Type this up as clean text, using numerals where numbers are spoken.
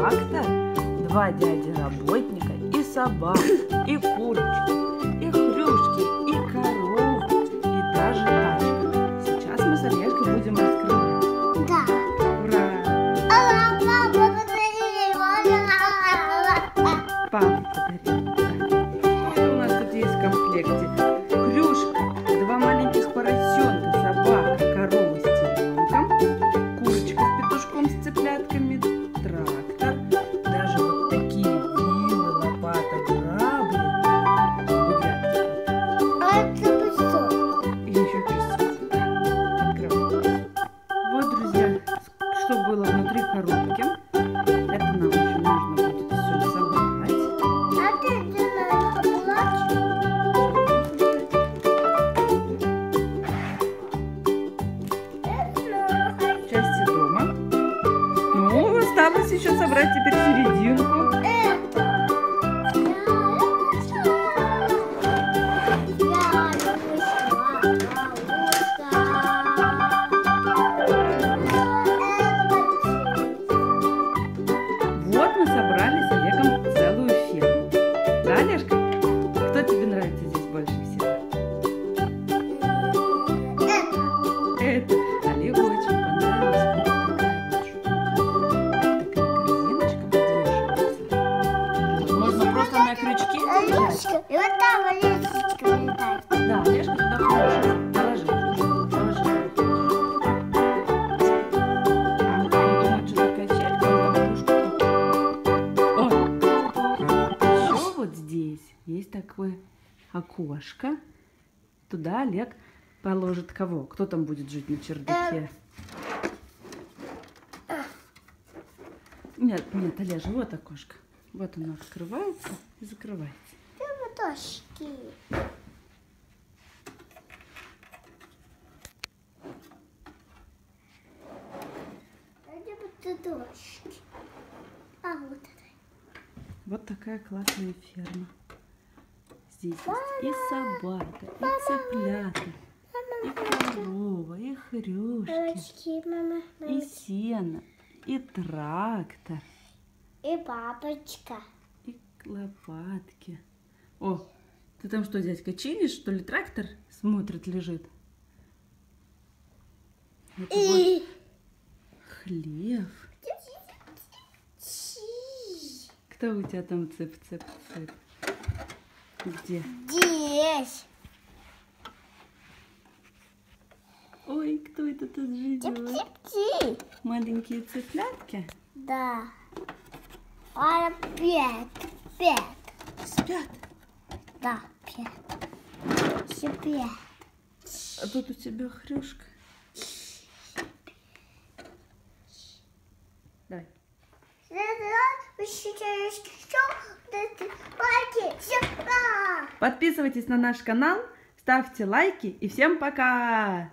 трактор, два дяди-работника и собака, и курочки, и хрюшки, и коровы, и даже тачка. Сейчас мы с Олежкой будем раскрывать. Да. Ура! Папа подарил. Что у нас тут есть в комплекте? Хрюшка, два маленьких поросенка, собака, корова с теленком, курочка с петушком с цыплятками, трактор, даже вот такие вилы, лопата, грабли, и еще песок. Открываем. Вот, друзья, что было внутри коробки. Это нам еще нужно будет все собрать. Части дома. Ну, осталось еще собрать теперь серединку. Вот мы собрали с Олегом целую ферму. Да, Олежка? Кто тебе нравится здесь больше всего? Это. Олегу очень понравилась вот такая вот штука. Такая корзиночка подвешивается. Можно просто на крючке держать. И вот там Олежечка летает. Да, Олежка туда положи. Положи. Положи. Он думает, что это качелька, он там кружку. Ой. Еще вот здесь есть такое окошко. Туда Олег положит кого? Кто там будет жить на чердаке? Нет, Олежа, вот окошко. Вот оно открывается и закрывается. Дошки. Где вот дошки? А вот это. Вот такая классная ферма. Здесь есть и собака, и цыплята, и корова, и хрюшки, Мамочки, мама. и сено, и трактор, И папочка. и лопатки. О, ты там что, дядька, чинишь, что ли, трактор смотрит, лежит? Это вот хлеб. Кто у тебя там цып-цып-цып? Где? Здесь. Ой, кто это тут живет? Тип-тип-тип. Маленькие цыплятки? Да. А пять. Спят. Да, пять. Еще пять. А тут у тебя хрюшка. Дай. Подписывайтесь на наш канал, ставьте лайки и всем пока!